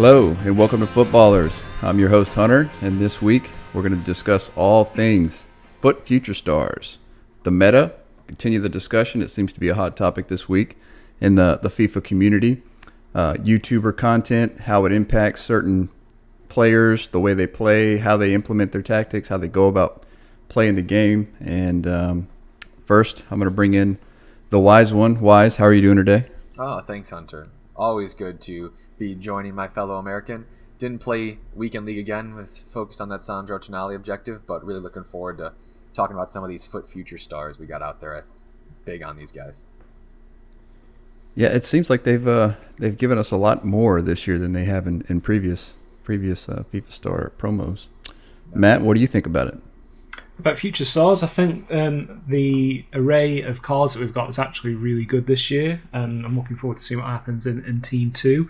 Hello and welcome to FUT Ballerz. I'm your host Hunter, and this week we're going to discuss all things FUT Future Stars. The meta, continue the discussion. It seems to be a hot topic this week in the FIFA community. YouTuber content, how it impacts certain players, the way they play, how they implement their tactics, how they go about playing the game. And first, I'm going to bring in the wise one. Wise, how are you doing today? Oh, thanks, Hunter. Always good to be joining my fellow American. Didn't play Weekend League again, was focused on that Sandro Tonali objective, but really looking forward to talking about some of these FUT Future Stars we got out there. Big on these guys. Yeah, it seems like they've given us a lot more this year than they have in previous FIFA Star promos. Matt, what do you think about it? About Future Stars, I think the array of cards that we've got is actually really good this year, and I'm looking forward to see what happens in Team 2.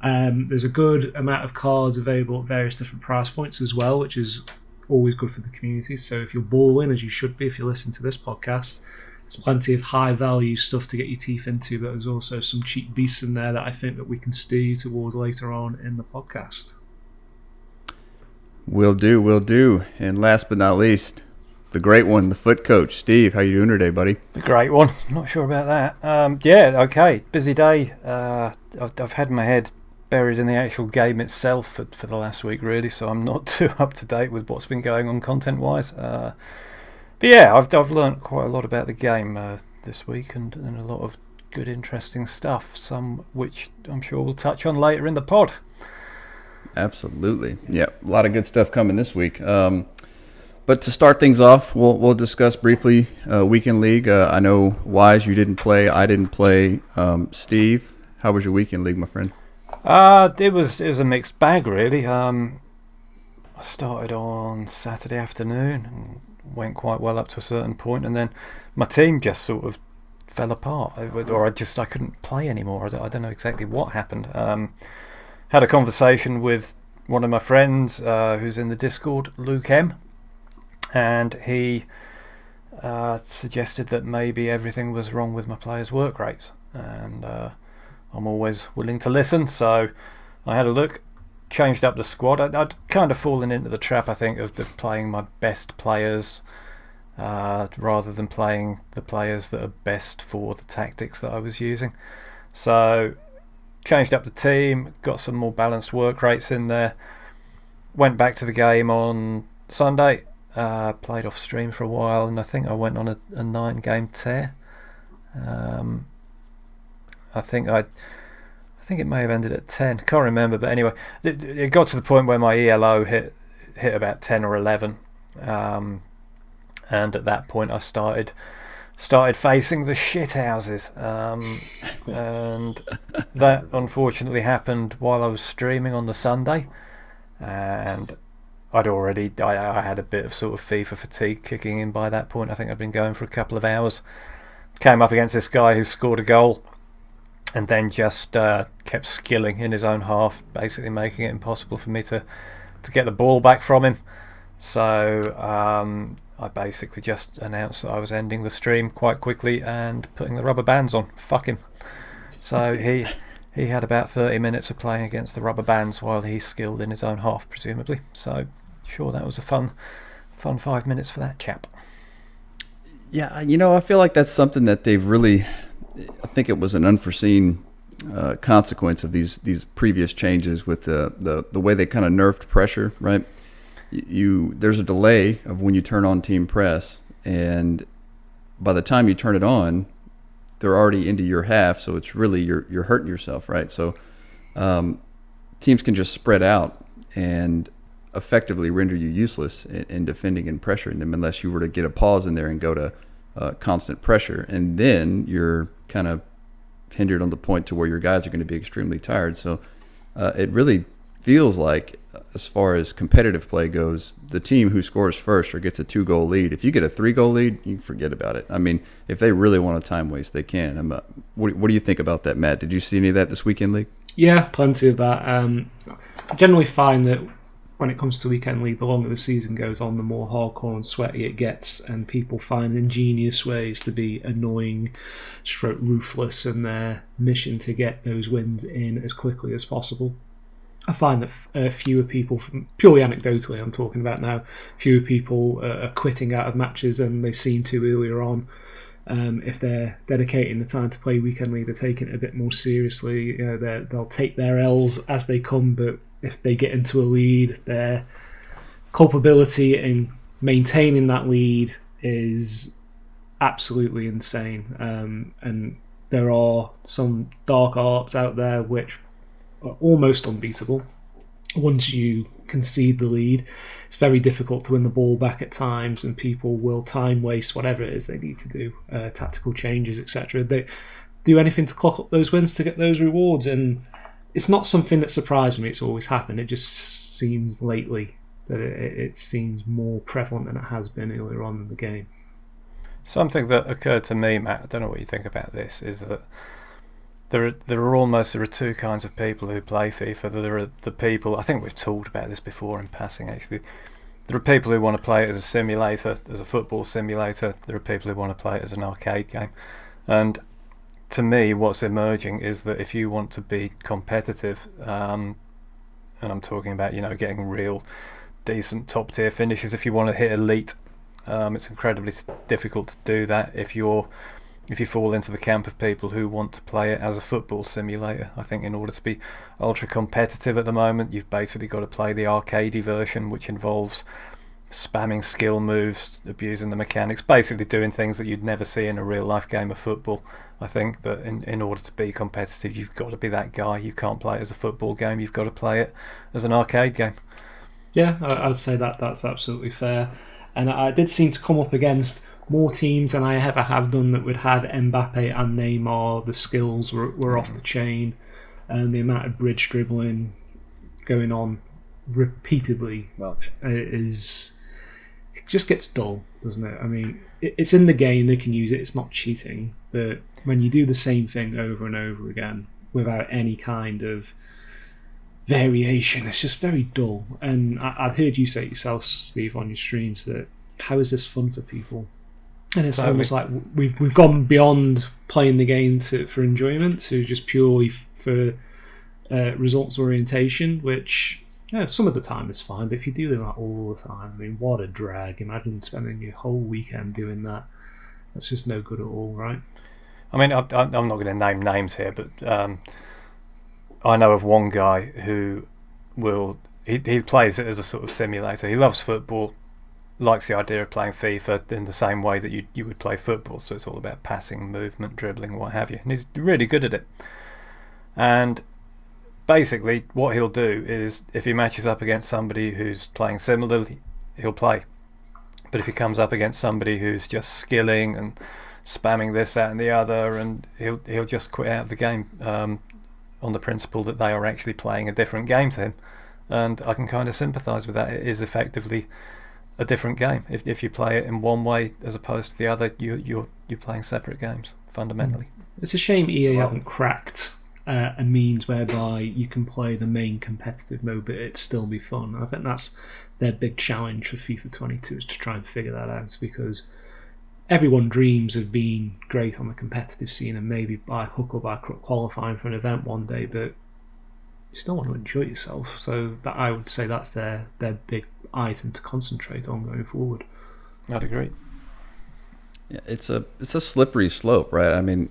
There's a good amount of cards available at various different price points as well, which is always good for the community. So if you're balling, as you should be if you listen to this podcast, there's plenty of high-value stuff to get your teeth into, but there's also some cheap beasts in there that I think that we can steer towards later on in the podcast. Will do. And last but not least, the great one, the FUT coach, Steve. How you doing today, buddy? The great one. Not sure about that. Yeah, okay. Busy day. I've had my head buried in the actual game itself for the last week, really, so I'm not too up to date with what's been going on content-wise. But yeah, I've learnt quite a lot about the game this week and a lot of good, interesting stuff, some which I'm sure we'll touch on later in the pod. Absolutely. Yeah, a lot of good stuff coming this week. But to start things off, we'll discuss briefly Weekend League. I know, Wise, you didn't play. I didn't play. Steve, how was your Weekend League, my friend? It was a mixed bag, really. I started on Saturday afternoon and went quite well up to a certain point, and then my team just sort of fell apart, or I couldn't play anymore. I don't know exactly what happened. Had a conversation with one of my friends who's in the Discord, Luke M, and he suggested that maybe everything was wrong with my players' work rates, and I'm always willing to listen, so I had a look, changed up the squad. I'd kind of fallen into the trap, I think, of playing my best players rather than playing the players that are best for the tactics that I was using. So changed up the team, got some more balanced work rates in there, went back to the game on Sunday, played off stream for a while, and I think I went on a 9-game tear. I think it may have ended at 10, can't remember, but anyway, it got to the point where my ELO hit about 10 or 11, and at that point I started facing the shit houses, and that unfortunately happened while I was streaming on the Sunday, and I had a bit of sort of FIFA fatigue kicking in by that point. I think I'd been going for a couple of hours, came up against this guy who scored a goal and then just kept skilling in his own half, basically making it impossible for me to get the ball back from him. So I basically just announced that I was ending the stream quite quickly and putting the rubber bands on. Fuck him. So he had about 30 minutes of playing against the rubber bands while he skilled in his own half, presumably. So sure, that was a fun 5 minutes for that chap. Yeah, I feel like that's something that they've really, I think it was an unforeseen consequence of these previous changes with the way they kind of nerfed pressure, right? There's a delay of when you turn on team press, and by the time you turn it on, they're already into your half, so it's really you're hurting yourself, right? So teams can just spread out and effectively render you useless in defending and pressuring them unless you were to get a pause in there and go to constant pressure, and then you're kind of hindered on the point to where your guys are going to be extremely tired. So it really feels like, as far as competitive play goes, the team who scores first or gets a 2-goal lead, if you get a 3-goal lead, you forget about it. I mean, if they really want a time waste, they can. What do you think about that, Matt? Did you see any of that this Weekend League? Yeah, plenty of that. I generally find that when it comes to Weekend League, the longer the season goes on, the more hardcore and sweaty it gets, and people find ingenious ways to be annoying, ruthless in their mission to get those wins in as quickly as possible. I find that fewer people, purely anecdotally I'm talking about now, fewer people are quitting out of matches than they seemed to earlier on. If they're dedicating the time to play Weekend League, they're taking it a bit more seriously. They'll take their L's as they come, but if they get into a lead, their culpability in maintaining that lead is absolutely insane. And there are some dark arts out there which are almost unbeatable. Once you concede the lead, it's very difficult to win the ball back at times, and people will time waste whatever it is they need to do, tactical changes, etc. They do anything to clock up those wins to get those rewards, and it's not something that surprised me. It's always happened. It just seems lately that it seems more prevalent than it has been earlier on in the game. Something that occurred to me, Matt, I don't know what you think about this, is that there are two kinds of people who play FIFA. There are the people, I think we've talked about this before in passing actually, there are people who want to play it as a simulator, as a football simulator. There are people who want to play it as an arcade game. And to me, what's emerging is that if you want to be competitive, and I'm talking about, getting real decent top tier finishes, if you want to hit elite, it's incredibly difficult to do that if you fall into the camp of people who want to play it as a football simulator. I think in order to be ultra competitive at the moment, you've basically got to play the arcadey version, which involves spamming skill moves, abusing the mechanics, basically doing things that you'd never see in a real life game of football. I think that in order to be competitive, you've got to be that guy. You can't play it as a football game, you've got to play it as an arcade game. Yeah, I would say that's absolutely fair. And I did seem to come up against more teams than I ever have done that would have Mbappe and Neymar. The skills were off the chain, and the amount of bridge dribbling going on repeatedly it just gets dull, doesn't it? I mean, it's in the game, they can use it, it's not cheating, but when you do the same thing over and over again without any kind of variation, it's just very dull. And I've heard you say it yourself, Steve, on your streams, that how is this fun for people? And it's almost like we've gone beyond playing the game for enjoyment to just purely for results orientation, which some of the time is fine, but if you do that all the time, I mean, what a drag. Imagine spending your whole weekend doing that. That's just no good at all, right? I mean, I'm not going to name names here, but I know of one guy who he plays it as a sort of simulator. He loves football, likes the idea of playing FIFA in the same way that you would play football, so it's all about passing, movement, dribbling, what have you, and he's really good at it. And basically what he'll do is, if he matches up against somebody who's playing similarly, he'll play. But if he comes up against somebody who's just skilling and spamming this, that and the other, and he'll just quit out of the game on the principle that they are actually playing a different game to him. And I can kind of sympathise with that. It is effectively a different game. If you play it in one way as opposed to the other, you're playing separate games fundamentally. It's a shame EA haven't cracked a means whereby you can play the main competitive mode but it still be fun. I think that's their big challenge for FIFA 22, is to try and figure that out, because everyone dreams of being great on the competitive scene and maybe by hook or by crook qualifying for an event one day, but you still want to enjoy yourself. So that, I would say that's their big item to concentrate on going forward. I'd agree. Yeah, it's a slippery slope, right? I mean,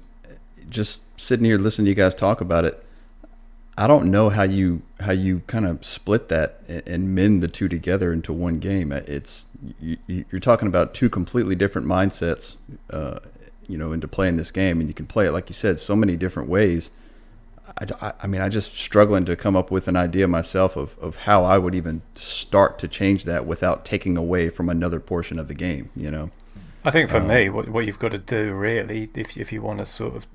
just sitting here listening to you guys talk about it, I don't know how you kind of split that and mend the two together into one game. You're talking about two completely different mindsets, into playing this game, and you can play it, like you said, so many different ways. I mean, I just struggling to come up with an idea myself of how I would even start to change that without taking away from another portion of the game. I think for me, what you've got to do really, if you want to sort of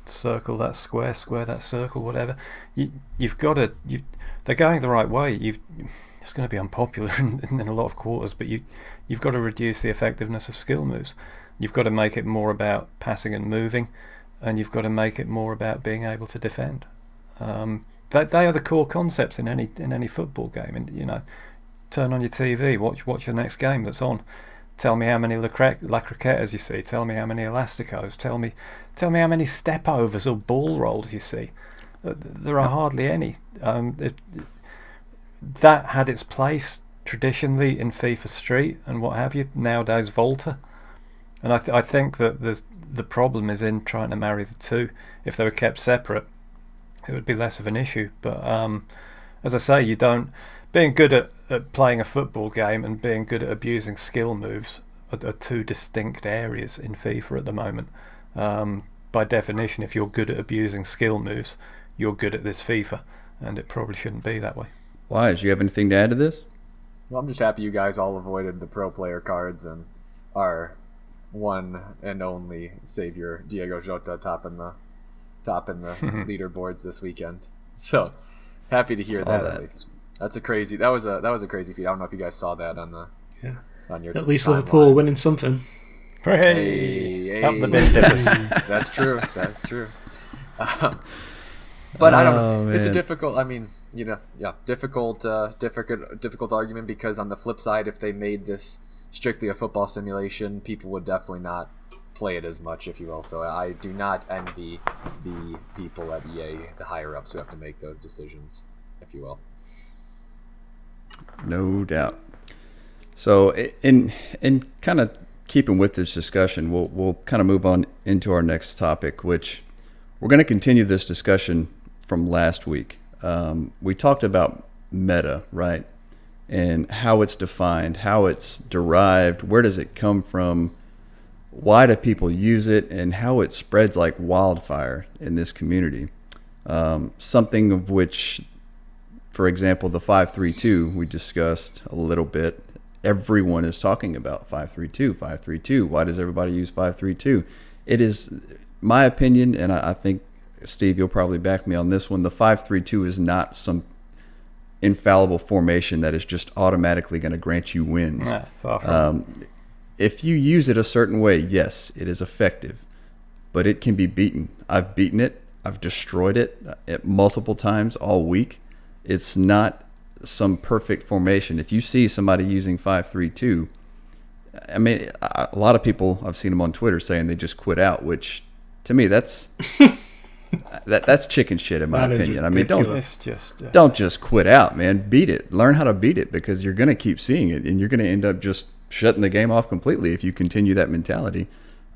circle that square that circle, whatever, you've got to. They're going the right way. It's going to be unpopular in a lot of quarters, but you've got to reduce the effectiveness of skill moves. You've got to make it more about passing and moving, and you've got to make it more about being able to defend. They are the core concepts in any football game. And turn on your TV, watch the next game that's on. Tell me how many La Croquettes you see. Tell me how many Elasticos. Tell me how many step overs or ball rolls you see. There are hardly any. That had its place traditionally in FIFA Street and what have you. Nowadays, Volta, and I think that the problem is in trying to marry the two. If they were kept separate, it would be less of an issue. But as I say, being good at playing a football game and being good at abusing skill moves are two distinct areas in FIFA at the moment. By definition, if you're good at abusing skill moves, you're good at this FIFA, and it probably shouldn't be that way. Why? Do you have anything to add to this? Well, I'm just happy you guys all avoided the pro player cards and our one and only savior Diego Jota topping the leaderboards this weekend. So happy to hear that at least. That was a crazy feat. I don't know if you guys saw that on your at least timeline. Liverpool winning something. Hey. Up the bin dippers. That's true. But I don't know. Man. It's a difficult. I mean, difficult argument, because on the flip side, if they made this strictly a football simulation, people would definitely not play it as much, if you will. So I do not envy the people at EA, the higher ups, who have to make those decisions, if you will. No doubt. So in kind of keeping with this discussion, we'll kind of move on into our next topic, which we're going to continue this discussion from last week. We talked about meta, right? And how it's defined, how it's derived, where does it come from, why do people use it, and how it spreads like wildfire in this community. Something of which, for example, the 5-3-2 we discussed a little bit. Everyone is talking about 5-3-2, 5-3-2. Why does everybody use 5-3-2? It is my opinion, and I think, Steve, you'll probably back me on this one. The 5-3-2 is not some infallible formation that is just automatically going to grant you wins. Nah, far from if you use it a certain way, yes, it is effective, but it can be beaten. I've beaten it. I've destroyed it multiple times all week. It's not some perfect formation. If you see somebody using 5-3-2, I mean, a lot of people, I've seen them on Twitter saying they just quit out, which to me, that's that's chicken shit in my opinion. I mean, don't just quit out, man. Beat it. Learn how to beat it, because you're going to keep seeing it, and you're going to end up just shutting the game off completely if you continue that mentality.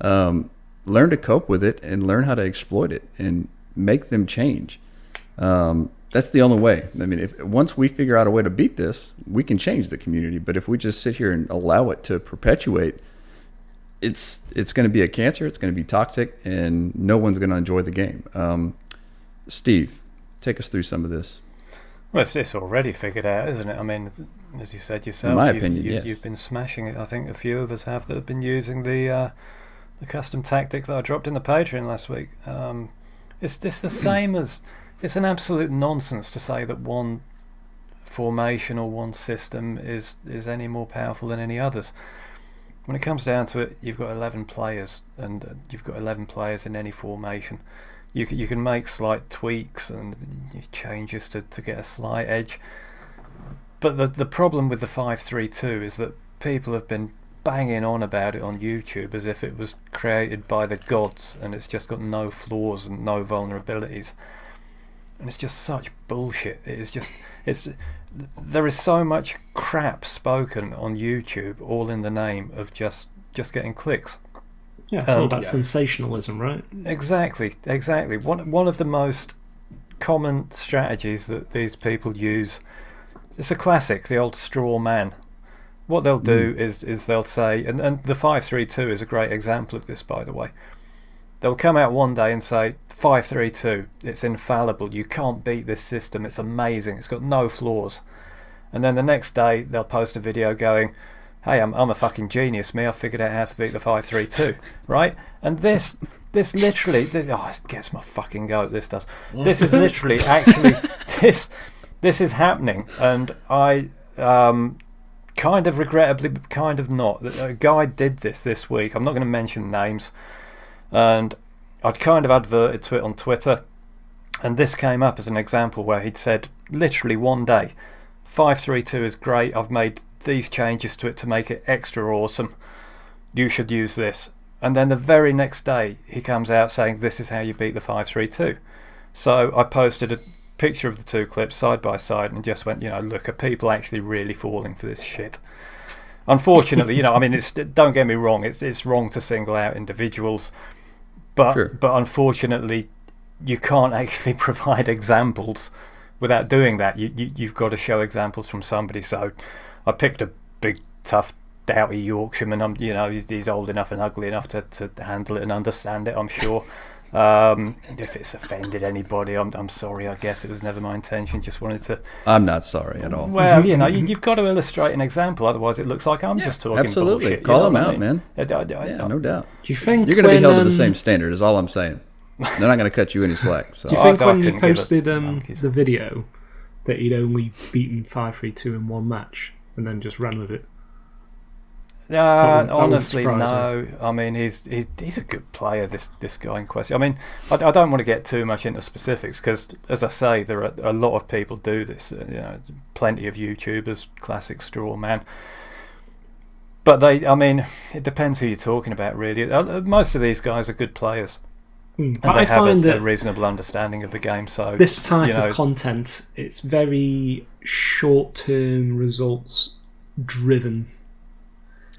Learn to cope with it and learn how to exploit it and make them change. That's the only way. I mean, once we figure out a way to beat this, we can change the community. But if we just sit here and allow it to perpetuate, it's going to be a cancer. It's going to be toxic, and no one's going to enjoy the game. Steve, take us through some of this. Well, it's already figured out, isn't it? I mean, as you said yourself, in my opinion, yes. You've been smashing it. I think a few of us have that have been using the custom tactic that I dropped in the Patreon last week. It's the same as... It's an absolute nonsense to say that one formation or one system is any more powerful than any others. When it comes down to it, you've got 11 players, and you've got 11 players in any formation. You can make slight tweaks and changes to get a slight edge. But the problem with the 5-3-2 is that people have been banging on about it on YouTube as if it was created by the gods and it's just got no flaws and no vulnerabilities. And it's just such bullshit. There is so much crap spoken on YouTube, all in the name of just getting clicks. Yeah, it's all about sensationalism, right? Exactly. One of the most common strategies that these people use, it's a classic, the old straw man. What they'll do is they'll say, and the 5-3-2 is a great example of this, by the way. They'll come out one day and say, 5-3-2, it's infallible, you can't beat this system, it's amazing, it's got no flaws. And then the next day they'll post a video going, hey, I'm a fucking genius, me, I figured out how to beat the 5-3-2, right? And this literally, it gets my fucking goat, this does. This is literally, actually, this is happening, and I kind of regrettably, but kind of not. A guy did this week, I'm not going to mention names, and I'd kind of adverted to it on Twitter, and this came up as an example where he'd said, literally one day, 5-3-2 is great, I've made these changes to it to make it extra awesome, you should use this. And then the very next day he comes out saying this is how you beat the 5-3-2. So I posted a picture of the two clips side by side and just went, look, are people actually really falling for this shit? Unfortunately, I mean, don't get me wrong, it's wrong to single out individuals, but Sure. but unfortunately, you can't actually provide examples without doing that. You've got to show examples from somebody. So I picked a big, tough, doughty Yorkshireman. He's old enough and ugly enough to handle it and understand it, I'm sure. If it's offended anybody, I'm sorry. I guess it was never my intention. Just wanted to. I'm not sorry at all. Well, you've got to illustrate an example. Otherwise, it looks like I'm just talking Absolutely. bullshit. Call them what I out, mean? man. Yeah, No doubt. Do you think You're going to be held to the when, same standard, is all I'm saying. They're not going to cut you any slack. So Do you think I when you couldn't give posted a monkey's. the video that he'd only beaten 5-3-2 in one match and then just ran with it? That wouldn't Honestly, surprise no. I mean, he's a good player. This guy in question. I mean, I don't want to get too much into specifics because, as I say, there are a lot of people do this. Plenty of YouTubers, classic straw man. But it depends who you're talking about, really. Most of these guys are good players. And they have a reasonable understanding of the game. So this type of content, it's very short-term results driven.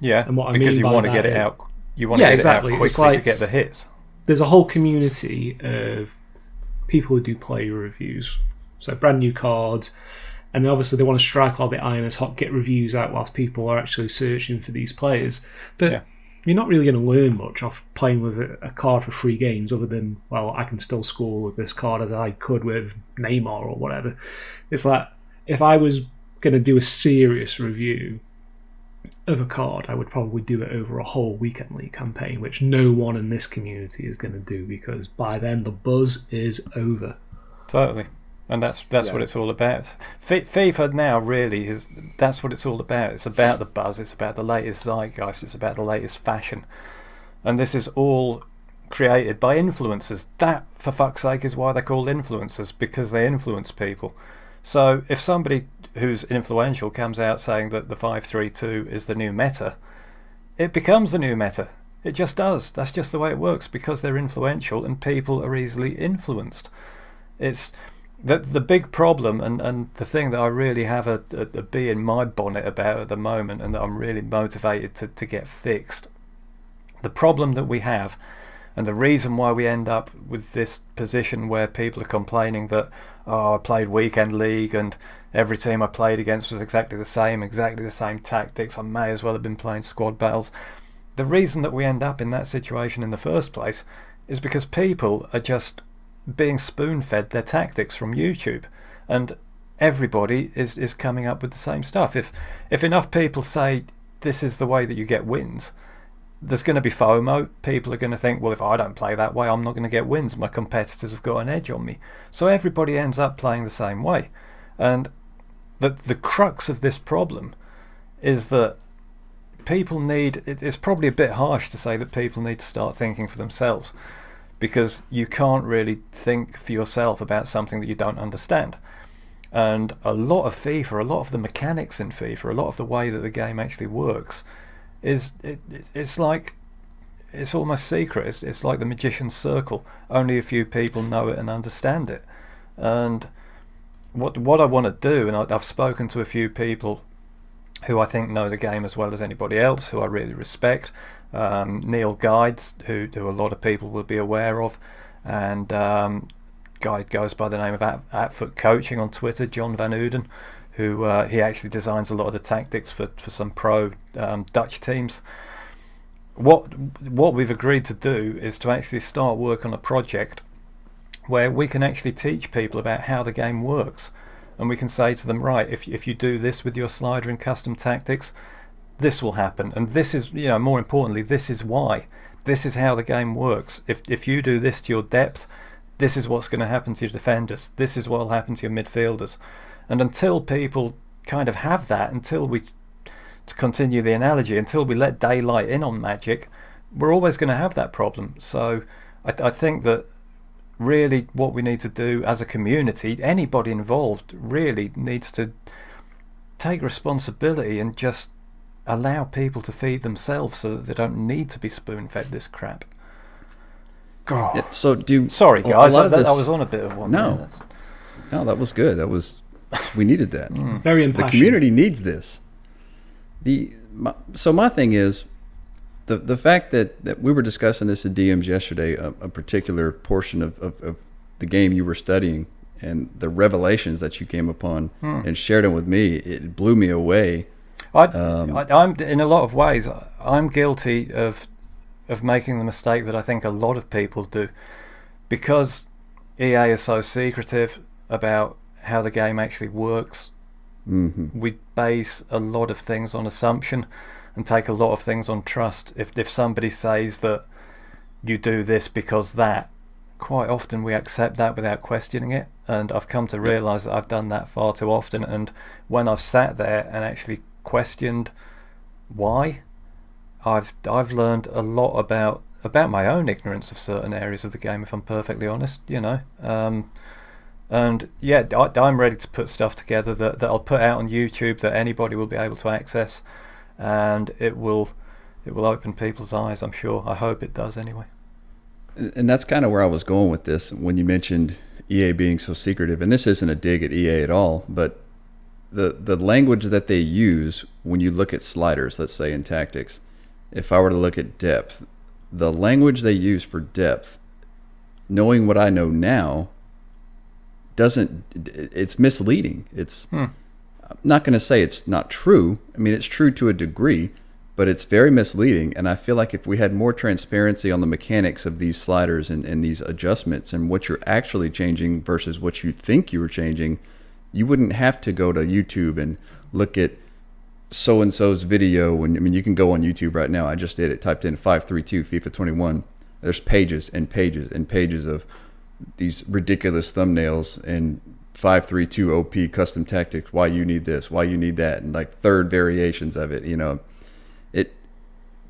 Yeah, and what I because mean you by want to that get it is- out. You want to get exactly. it out It's quickly to like- get the hits. There's a whole community of people who do player reviews. So brand new cards, and obviously they want to strike while the iron is hot, get reviews out whilst people are actually searching for these players. But Yeah. you're not really going to learn much off playing with a card for 3 games other than, well, I can still score with this card as I could with Neymar or whatever. It's like, if I was going to do a serious review of a card, I would probably do it over a whole weekend league campaign, which no one in this community is going to do because by then the buzz is over. Totally. And that's what it's all about. FIFA now really that's what it's all about. It's about the buzz, it's about the latest zeitgeist, it's about the latest fashion. And this is all created by influencers. That, for fuck's sake, is why they're called influencers, because they influence people. So if somebody who's influential comes out saying that the 5-3-2 is the new meta, it becomes the new meta. It just does. That's just the way it works, because they're influential and people are easily influenced. It's the big problem and the thing that I really have a bee in my bonnet about at the moment, and that I'm really motivated to get fixed. The problem that we have, and the reason why we end up with this position where people are complaining that, I played weekend league and every team I played against was exactly the same tactics, I may as well have been playing squad battles. The reason that we end up in that situation in the first place is because people are just being spoon-fed their tactics from YouTube, and everybody is coming up with the same stuff. If enough people say this is the way that you get wins, there's going to be FOMO. People are going to think, well, if I don't play that way, I'm not going to get wins. My competitors have got an edge on me. So everybody ends up playing the same way. And the crux of this problem is that people need, it's probably a bit harsh to say that people need to start thinking for themselves, because you can't really think for yourself about something that you don't understand. And a lot of FIFA, a lot of the mechanics in FIFA, a lot of the way that the game actually works, it's almost secret. It's like the magician's circle. Only a few people know it and understand it. And what I want to do, and I've spoken to a few people who I think know the game as well as anybody else, who I really respect. Neil Guides, who a lot of people will be aware of, and guy goes by the name of at FUT Coaching on Twitter, John Van Uden, who he actually designs a lot of the tactics for some pro Dutch teams. What we've agreed to do is to actually start work on a project where we can actually teach people about how the game works, and we can say to them, right, if you do this with your slider and custom tactics, this will happen, and this is, more importantly, this is why. This is how the game works. If you do this to your depth, this is what's going to happen to your defenders. This is what will happen to your midfielders. And until people kind of have that, to continue the analogy, until we let daylight in on Magic, we're always going to have that problem. So I think that really what we need to do as a community, anybody involved really needs to take responsibility and just allow people to feed themselves so that they don't need to be spoon-fed this crap. Oh, Yeah, so do sorry, a guys. lot of I this- was on a bit of one. No. there. That's- No, that was good. We needed that. Very The impassioned. community needs this. So my thing is, the fact that we were discussing this at DMs yesterday, a particular portion of the game you were studying, and the revelations that you came upon and shared them with me, it blew me away. I'm in a lot of ways. I'm guilty of making the mistake that I think a lot of people do, because EA is so secretive about how the game actually works. We base a lot of things on assumption and take a lot of things on trust. If somebody says that you do this because that, quite often we accept that without questioning it, and I've come to realise that I've done that far too often. And when I've sat there and actually questioned why, I've learned a lot about my own ignorance of certain areas of the game, if I'm perfectly honest, and yeah, I'm ready to put stuff together that I'll put out on YouTube that anybody will be able to access, and it will open people's eyes, I'm sure. I hope it does anyway. And that's kind of where I was going with this when you mentioned EA being so secretive. And this isn't a dig at EA at all, but the language that they use when you look at sliders, let's say in tactics, if I were to look at depth, the language they use for depth, knowing what I know now, it's misleading. I'm not going to say it's not true. I mean, it's true to a degree, but it's very misleading. And I feel like if we had more transparency on the mechanics of these sliders and these adjustments and what you're actually changing versus what you think you were changing, you wouldn't have to go to YouTube and look at so-and-so's video. And I mean, you can go on YouTube right now. I just did it, typed in 532 FIFA 21. There's pages and pages and pages of these ridiculous thumbnails and 532 OP custom tactics, why you need this, why you need that, and like third variations of it.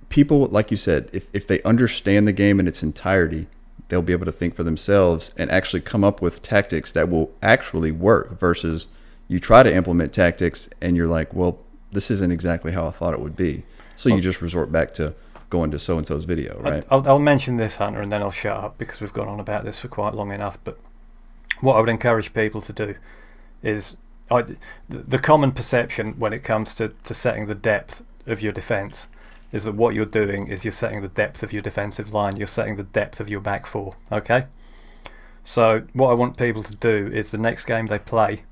People, like you said, if they understand the game in its entirety, they'll be able to think for themselves and actually come up with tactics that will actually work, versus you try to implement tactics and you're like, well, this isn't exactly how I thought it would be. So you just resort back to going to so-and-so's video, right? I'll mention this, Hunter, and then I'll shut up because we've gone on about this for quite long enough. But what I would encourage people to do is the common perception when it comes to setting the depth of your defence is that what you're doing is you're setting the depth of your defensive line, you're setting the depth of your back four, okay? So what I want people to do is the next game they play,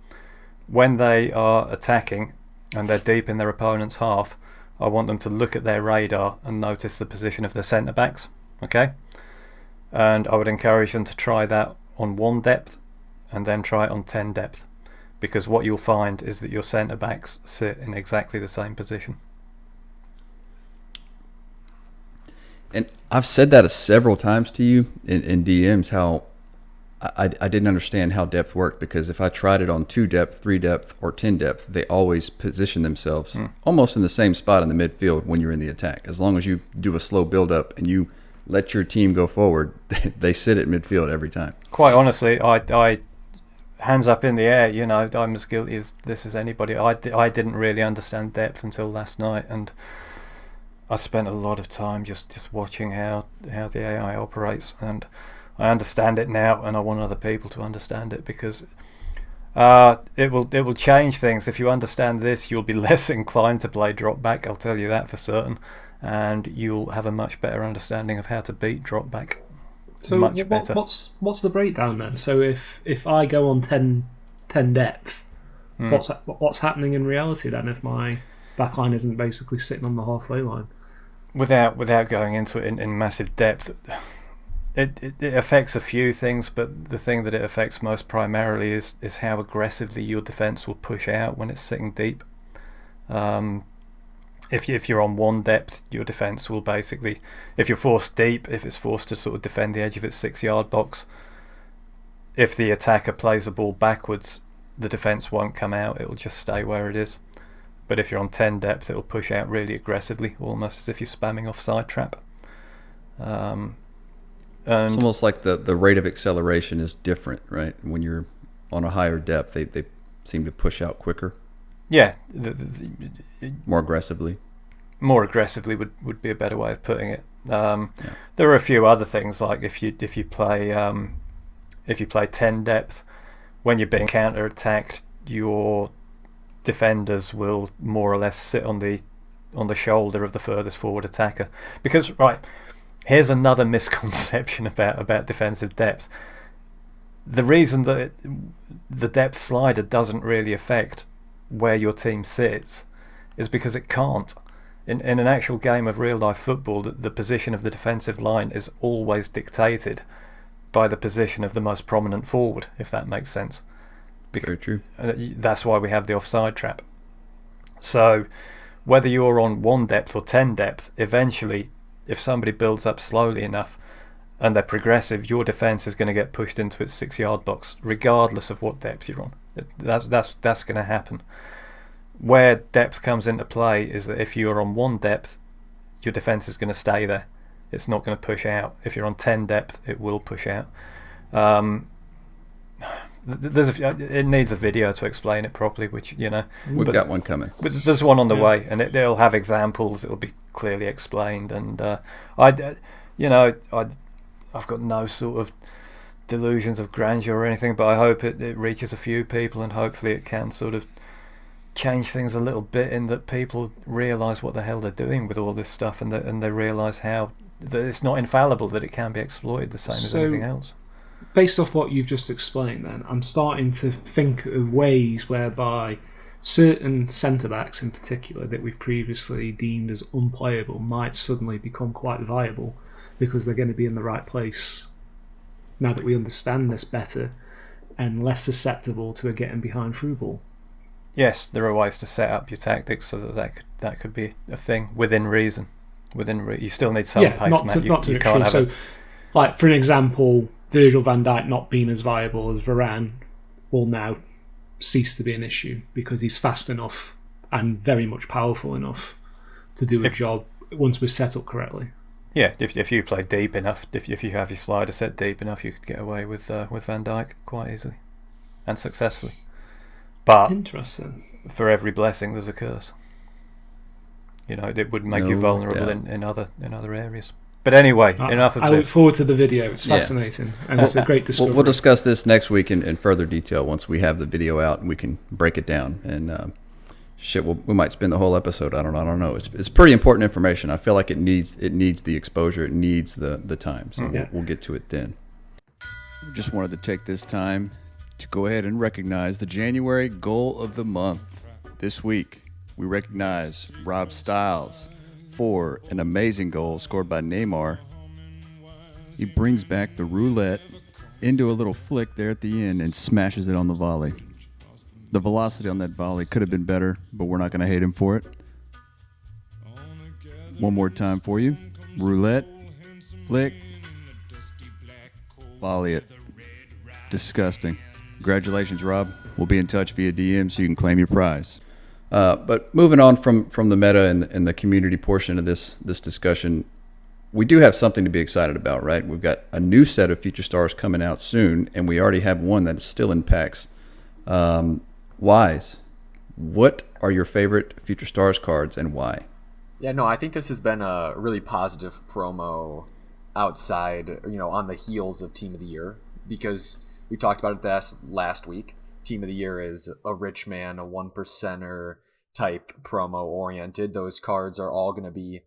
when they are attacking and they're deep in their opponent's half, I want them to look at their radar and notice the position of their centre backs, okay? And I would encourage them to try that on 1 depth and then try it on 10 depth, because what you'll find is that your centre backs sit in exactly the same position. And I've said that several times to you in DMs, how I didn't understand how depth worked, because if I tried it on 2 depth, 3 depth, or 10 depth, they always position themselves almost in the same spot in the midfield when you're in the attack. As long as you do a slow build up and you let your team go forward, they sit at midfield every time. Quite honestly, I hands up in the air, I'm as guilty as this as anybody. I didn't really understand depth until last night, and I spent a lot of time just watching how the AI operates, and I understand it now, and I want other people to understand it, because it will change things. If you understand this, you'll be less inclined to play drop back, I'll tell you that for certain, and you'll have a much better understanding of how to beat drop back. So much better. What's the breakdown then? So if I go on 10 depth, what's happening in reality then if my backline isn't basically sitting on the halfway line? Without going into it in massive depth, it affects a few things, but the thing that it affects most primarily is how aggressively your defence will push out when it's sitting deep. If you're on 1 depth, your defence will basically, if you're forced deep, if it's forced to sort of defend the edge of its 6-yard box, if the attacker plays the ball backwards, the defence won't come out, it'll just stay where it is. But if you're on 10 depth, it'll push out really aggressively, almost as if you're spamming offside trap. And it's almost like the rate of acceleration is different, right? When you're on a higher depth, they seem to push out quicker. Yeah. More aggressively. More aggressively would be a better way of putting it. There are a few other things, like if you play 10 depth, when you're being counter attacked, your defenders will more or less sit on the shoulder of the furthest forward attacker. Because here's another misconception about defensive depth. The reason that the depth slider doesn't really affect where your team sits is because it can't. In an actual game of real life football, the position of the defensive line is always dictated by the position of the most prominent forward, if that makes sense. Very true. That's why we have the offside trap. So whether you're on 1 depth or 10 depth, eventually, if somebody builds up slowly enough and they're progressive, your defence is going to get pushed into its 6-yard box, regardless of what depth you're on. That's going to happen. Where depth comes into play is that if you're on 1 depth, your defence is going to stay there. It's not going to push out. If you're on 10 depth, it will push out. It needs a video to explain it properly, which we've got one coming. But there's one on the way, and it'll have examples. It'll be clearly explained, and I've got no sort of delusions of grandeur or anything, but I hope it reaches a few people, and hopefully it can sort of change things a little bit, in that people realise what the hell they're doing with all this stuff, and they realise how that it's not infallible, that it can be exploited the same as anything else. Based off what you've just explained, then, I'm starting to think of ways whereby certain centre-backs in particular that we've previously deemed as unplayable might suddenly become quite viable, because they're going to be in the right place now that we understand this better, and less susceptible to a getting behind through ball. Yes, there are ways to set up your tactics so that could be a thing within reason. You still need some pace, Matt. You can't have so, like, for an example, Virgil van Dijk not being as viable as Varane will now cease to be an issue, because he's fast enough and very much powerful enough to do a job once we're set up correctly. Yeah, if you play deep enough, if you have your slider set deep enough, you could get away with Van Dijk quite easily and successfully. But interesting. For every blessing, there's a curse. It would make you vulnerable in other areas. But anyway, enough of this. I look forward to the video. It's fascinating, and it's a great discovery. We'll discuss this next week in further detail once we have the video out and we can break it down. And we might spend the whole episode. I don't know. It's pretty important information. I feel like it needs the exposure. It needs the time. So we'll get to it then. We just wanted to take this time to go ahead and recognize the January goal of the month. This week, we recognize Rob Stiles for an amazing goal scored by Neymar. He brings back the roulette into a little flick there at the end and smashes it on the volley. The velocity on that volley could have been better, but we're not going to hate him for it. One more time for you. Roulette, flick, volley it. Disgusting. Congratulations, Rob. We'll be in touch via DM so you can claim your prize. But moving on from the meta and the community portion of this discussion, we do have something to be excited about, right? We've got a new set of Future Stars coming out soon, and we already have one that is still in packs. Wise, what are your favorite Future Stars cards and why? Yeah, no, I think this has been a really positive promo outside, on the heels of Team of the Year, because we talked about it last week. Team of the Year is a rich man, a 1%er type promo oriented. Those cards are all going to be,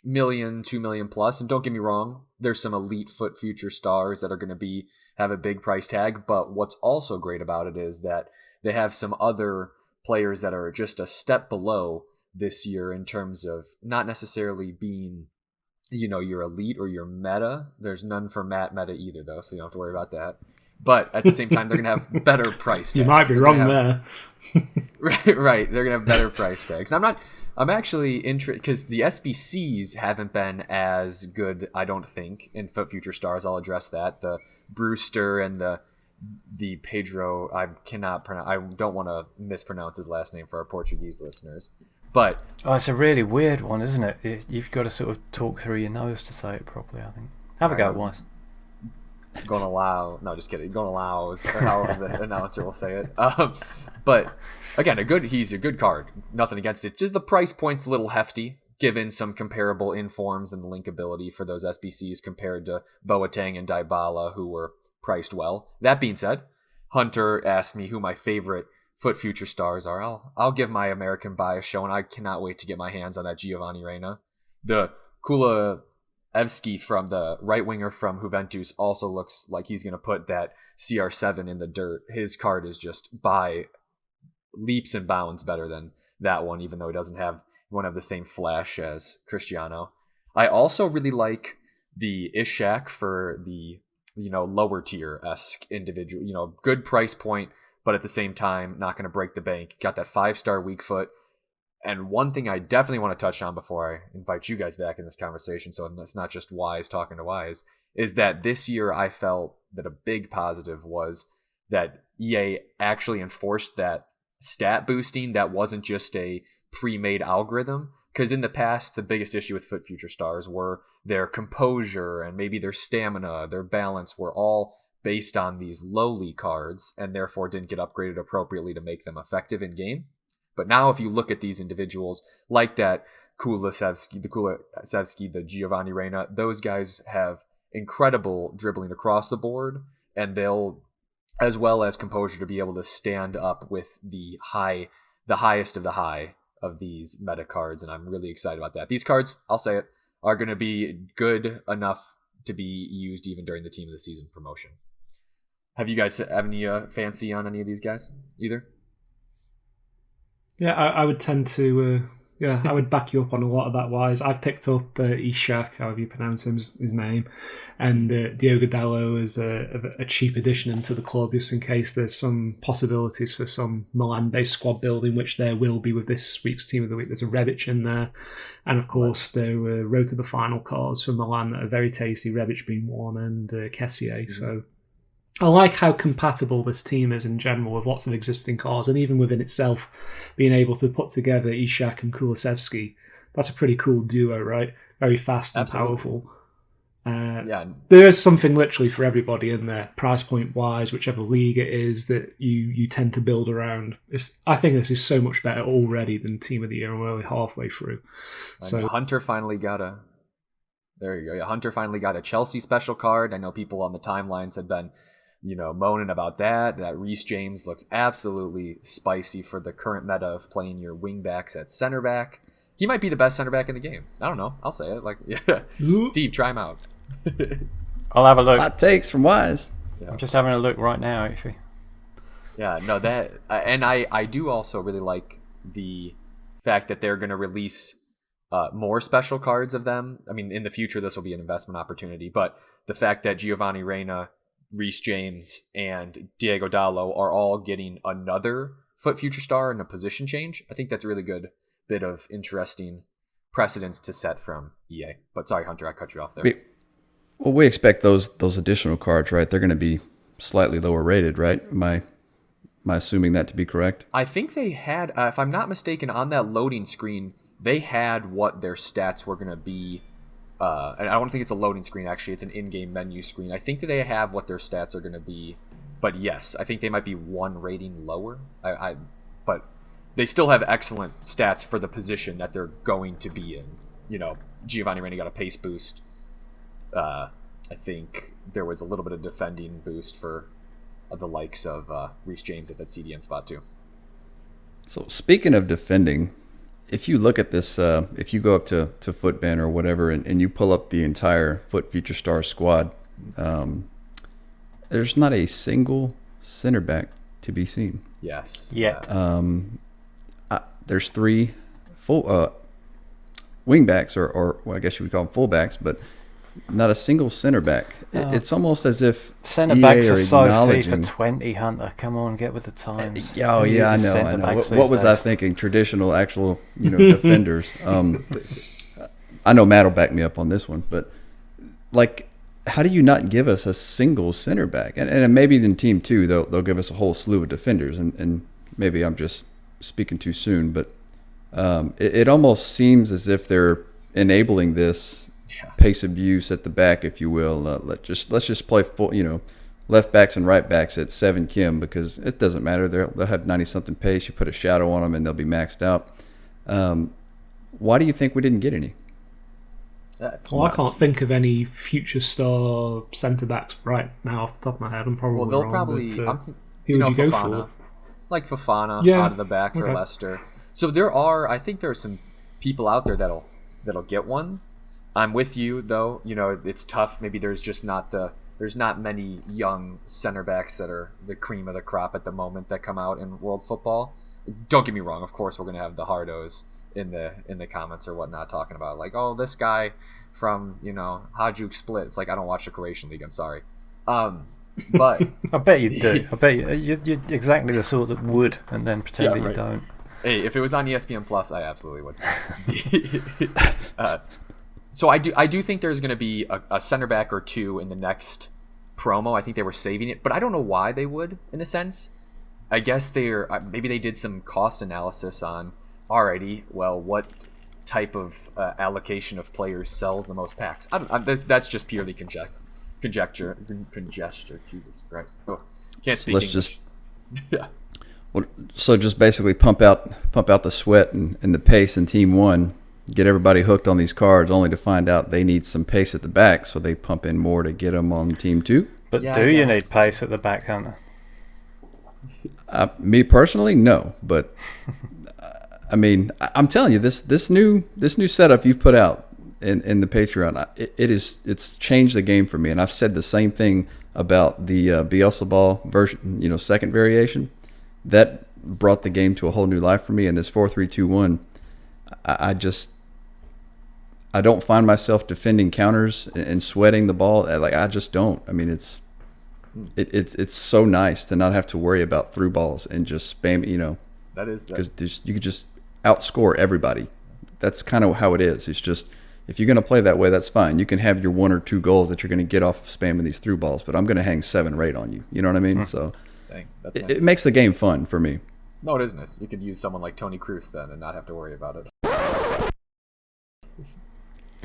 million, 2 million plus. And don't get me wrong, there's some elite FUT Future Stars that are going to have a big price tag. But what's also great about it is that they have some other players that are just a step below this year in terms of not necessarily being, your elite or your meta. There's none for Matt meta either, though, so you don't have to worry about that. But at the same time, they're going to have better price tags. You might be wrong there. Right. They're going to have better price tags. And I'm actually interested, because the SBCs haven't been as good, I don't think, in FUT Future Stars. I'll address that. The Brewster and the Pedro, I cannot pronounce. I don't want to mispronounce his last name for our Portuguese listeners. But it's a really weird one, isn't it? You've got to sort of talk through your nose to say it properly, I think. Have a go at once. No, just kidding. Gonalao is how the announcer will say it. But again, he's a good card. Nothing against it. Just the price point's a little hefty, given some comparable informs and linkability for those SBCs compared to Boateng and Dybala, who were priced well. That being said, Hunter asked me who my favorite FUT future stars are. I'll give my American bias show, and I cannot wait to get my hands on that Giovanni Reina. The Kulusevski from the right winger from Juventus also looks like he's going to put that CR7 in the dirt. His card is just by leaps and bounds better than that one, even though he doesn't have the same flash as Cristiano. I also really like the Ishak for the lower tier-esque individual, good price point, but at the same time not going to break the bank. Got that 5-star weak foot. And one thing I definitely want to touch on before I invite you guys back in this conversation, so it's not just Wise talking to Wise, is that this year I felt that a big positive was that EA actually enforced that stat boosting that wasn't just a pre-made algorithm. Because in the past, the biggest issue with FUT Future Stars were their composure and maybe their stamina, their balance were all based on these lowly cards and therefore didn't get upgraded appropriately to make them effective in game. But now if you look at these individuals like that Kulusevski, the Giovanni Reina, those guys have incredible dribbling across the board, and they'll, as well as composure, to be able to stand up with the highest of the high of these meta cards, and I'm really excited about that. These cards, I'll say it, are going to be good enough to be used even during the Team of the Season promotion. Have you guys have any fancy on any of these guys either? Yeah, I would tend to. I would back you up on a lot of that. Wise, I've picked up Ishak, however you pronounce his name, and Diogo Dalot as a cheap addition into the club, just in case there's some possibilities for some Milan-based squad building, which there will be with this week's Team of the Week. There's a Rebic in there, and of course there were road to the final cards for Milan that are very tasty. Rebic being one, and Kessié. Mm-hmm. So I like how compatible this team is in general with lots of existing cards, and even within itself, being able to put together Ishak and Kulusevski. That's a pretty cool duo, right? Very fast and powerful. There is something literally for everybody in there, price point wise, whichever league it is that you tend to build around. I think this is so much better already than Team of the Year, and we're only halfway through. So Hunter finally got a. There you go. Hunter finally got a Chelsea special card. I know people on the timelines had been moaning about that. That Reece James looks absolutely spicy for the current meta of playing your wing backs at center back. He might be the best center back in the game. I don't know. I'll say it. Steve, try him out. I'll have a look. Hot takes from Wise. Yeah. I'm just having a look right now, actually. Yeah, no, that and I do also really like the fact that they're going to release more special cards of them. I mean, in the future, this will be an investment opportunity, but the fact that Giovanni Reina, Reece James, and Diogo Dalot are all getting another FUT Future Star and a position change, I think that's a really good bit of interesting precedence to set from EA. But sorry, Hunter, I cut you off there. We expect those additional cards, right? They're going to be slightly lower rated, right? Am I assuming that to be correct? I think they had, if I'm not mistaken, on that loading screen, they had what their stats were going to be. And I don't think it's a loading screen, actually. It's an in-game menu screen. I think that they have what their stats are going to be. But yes, I think they might be one rating lower. But they still have excellent stats for the position that they're going to be in. Giovanni Reina got a pace boost. I think there was a little bit of defending boost for the likes of Reece James at that CDM spot too. So speaking of defending, if you look at this, if you go up to FUTBin or whatever, and you pull up the entire FUT Future Star squad, there's not a single center back to be seen. Yes. Yet. There's 3 full wing backs, or well, I guess you would call them full backs, but not a single center back. It's almost as if center backs are so FIFA 20, Hunter. Come on, get with the times. I know. What was I thinking? Traditional, actual, defenders. I know Matt will back me up on this one, but how do you not give us a single center back? And maybe in Team 2, they'll give us a whole slew of defenders, and maybe I'm just speaking too soon, but it almost seems as if they're enabling this pace abuse at the back, if you will. Let's just play full, left backs and right backs at 7 Kim, because it doesn't matter. They'll have 90-something pace. You put a shadow on them, and they'll be maxed out. Why do you think we didn't get any? Well, I can't think of any future star centre backs right now off the top of my head. I'm probably Well, they'll wrong, probably. but, who would you go Fofana. for? Like Fofana Yeah, out of the back for okay. Leicester. So I think there are some people out there that'll get one. I'm with you though. It's tough. Maybe there's not many young center backs that are the cream of the crop at the moment that come out in world football. Don't get me wrong. Of course, we're gonna have the hardos in the comments or whatnot talking about like, oh, this guy from Hajduk Split. It's like I don't watch the Croatian league. I'm sorry. But I bet you do. I bet you're exactly the sort that would, and then pretend that you don't. Hey, if it was on ESPN Plus, I absolutely would. So I do think there's going to be a center back or two in the next promo. I think they were saving it, but I don't know why they would. In a sense, I guess maybe they did some cost analysis on. Alrighty, well, what type of allocation of players sells the most packs? That's just purely conjecture. Jesus Christ! Oh, can't speak English. Yeah. Well, so just basically pump out the sweat and the pace in Team 1, get everybody hooked on these cards, only to find out they need some pace at the back, so they pump in more to get them on Team 2. But do you need pace at the back, Hunter? Me personally, no. But I mean, I'm telling you, this new setup you've put out in the Patreon, it's changed the game for me. And I've said the same thing about the Bielsa ball version, second variation. That brought the game to a whole new life for me. And this 4-3-2-1, I don't find myself defending counters and sweating the ball. Like, I just don't. I mean, it's so nice to not have to worry about through balls and just spam. That is because you could just outscore everybody. That's kind of how it is. It's just, if you're going to play that way, that's fine. You can have your 1 or 2 goals that you're going to get off of spamming these through balls, but I'm going to hang 7 or 8 on you. You know what I mean? So that's it makes the game fun for me. No, it isn't. You could use someone like Tony Cruz then and not have to worry about it.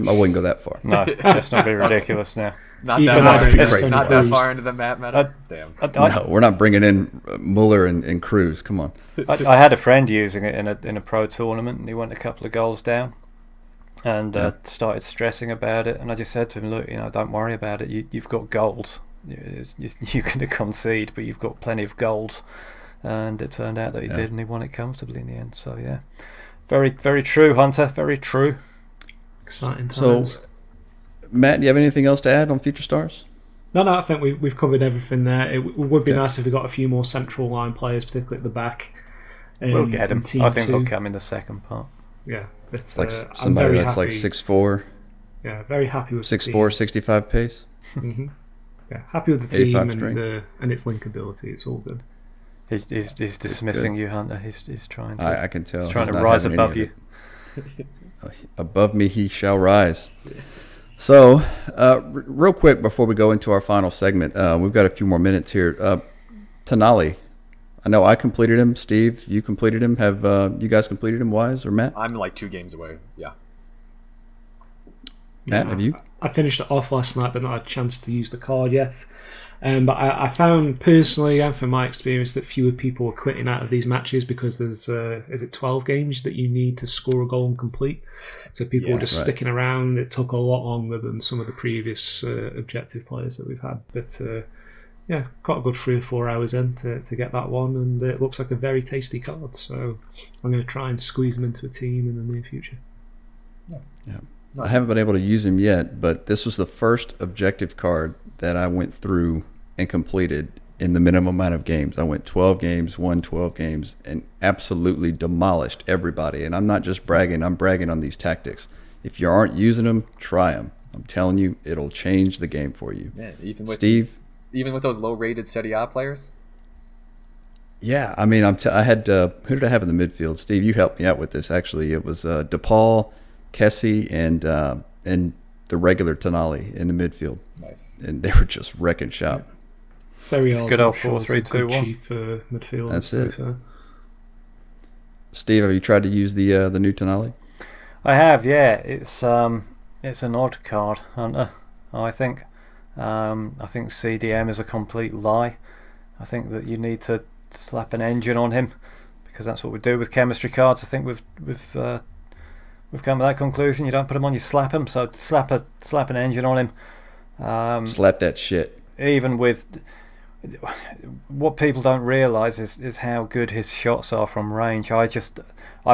I wouldn't go that far. No, let's not be ridiculous now. Not Not that far into the meta. Damn. No, we're not bringing in Muller and Cruz. Come on. I had a friend using it in a pro tournament, and he went a couple of goals down, and started stressing about it. And I just said to him, "Look, don't worry about it. You've got gold. You're going to concede, but you've got plenty of gold." And it turned out that he did, and he won it comfortably in the end. So yeah, very, very true, Hunter. Very true. Exciting times. So, Matt, do you have anything else to add on Future Stars? No, I think we've covered everything there. It would be nice if we got a few more central line players, particularly at the back. We'll get them. I think they'll come in the second part. Yeah, it's like somebody that's like 6'4". Yeah, very happy with 6'4", 65 pace. Mm-hmm. Yeah, happy with the team and its linkability. It's all good. He's dismissing you, Hunter. He's trying to. I can tell. He's trying to rise above you. Above me he shall rise. So, real quick before we go into our final segment, we've got a few more minutes here. Tonali, I know I completed him. Steve, you completed him. Have you guys completed him, Wise or Matt? I'm like 2 games away. Yeah. Matt, have you? I finished it off last night, but not had a chance to use the card yet. But I found personally, and from my experience, that fewer people are quitting out of these matches because there's 12 games that you need to score a goal and complete. So people were just sticking around. It took a lot longer than some of the previous objective players that we've had. But got a good 3 or 4 hours in to get that one, and it looks like a very tasty card. So I'm going to try and squeeze them into a team in the near future. Yeah. I haven't been able to use him yet, but this was the first objective card that I went through and completed in the minimum amount of games. I went 12 games, won 12 games, and absolutely demolished everybody. And I'm not just bragging, I'm bragging on these tactics. If you aren't using them, try them. I'm telling you, it'll change the game for you. Yeah, even with Steve? Even with those low-rated Serie A players? Yeah, I mean, I had who did I have in the midfield? Steve, you helped me out with this, actually. It was DePaul, Kessie, and the regular Tonali in the midfield. Nice. And they were just wrecking shop. Serie A's good old 4-3-2-1. cheap midfield. That's it. Steve, have you tried to use the new Tonali? I have, yeah. It's an odd card, Hunter. I think CDM is a complete lie. I think that you need to slap an engine on him because that's what we do with chemistry cards. I think with we've come to that conclusion. You don't put them on, you slap them. So slap an engine on him. Slap that shit. Even with what people don't realise is how good his shots are from range. I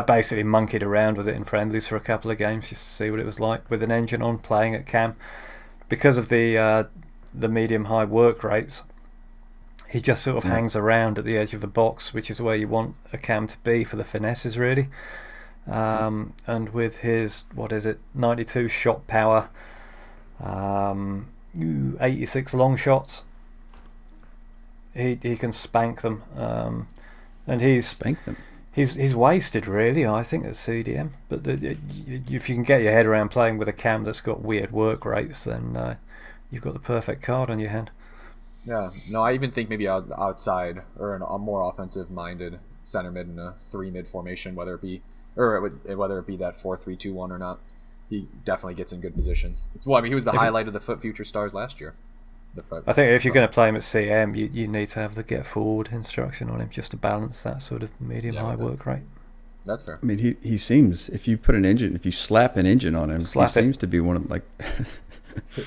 basically monkeyed around with it in friendlies for a couple of games just to see what it was like with an engine on playing at cam. Because of the medium-high work rates, he just sort of hangs around at the edge of the box, which is where you want a cam to be for the finesses, really. And with his 92 shot power, 86 long shots, he can spank them, and he's wasted, really, I think, at CDM. But if you can get your head around playing with a cam that's got weird work rates, then you've got the perfect card on your hand. Yeah, no, I even think maybe outside or a more offensive-minded center mid in a 3-mid formation, whether it be that 4-3-2-1 or not, he definitely gets in good positions. He was the highlight of the FUT Future Stars last year. I think if you're going to play him at CM, you need to have the get forward instruction on him just to balance that sort of medium-high work rate. That's fair. I mean, he seems, if you slap an engine on him, seems to be one of, like,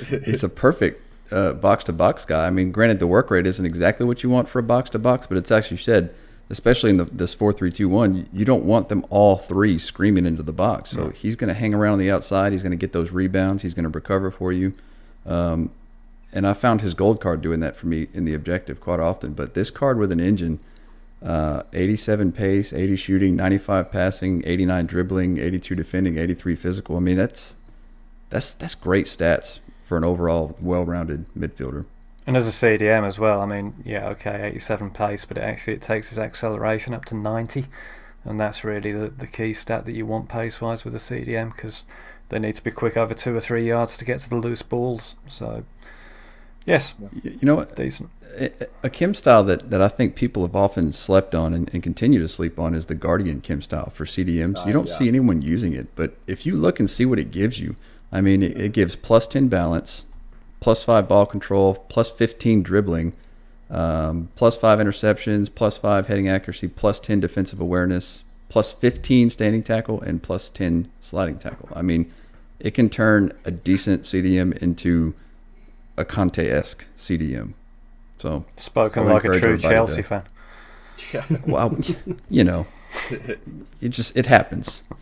he's a perfect box-to-box guy. I mean, granted, the work rate isn't exactly what you want for a box-to-box, but it's actually said, especially in this 4-3-2-1, you don't want them all three screaming into the box. So he's going to hang around on the outside. He's going to get those rebounds. He's going to recover for you. And I found his gold card doing that for me in the objective quite often. But this card with an engine, 87 pace, 80 shooting, 95 passing, 89 dribbling, 82 defending, 83 physical. I mean, that's great stats for an overall well-rounded midfielder. And as a CDM as well, I mean, 87 pace, but it takes his acceleration up to 90. And that's really the key stat that you want pace-wise with a CDM, because they need to be quick over 2 or 3 yards to get to the loose balls. So, yes, you know what? Decent. A chem style that I think people have often slept on and continue to sleep on is the Guardian chem style for CDMs. You don't see anyone using it, but if you look and see what it gives you, I mean, it gives plus 10 balance, plus 5 ball control, plus 15 dribbling, plus 5 interceptions, plus 5 heading accuracy, plus 10 defensive awareness, plus 15 standing tackle, and plus 10 sliding tackle. I mean, it can turn a decent CDM into a Conte-esque CDM. So spoken like a true Chelsea fan. Yeah. Well, it happens. What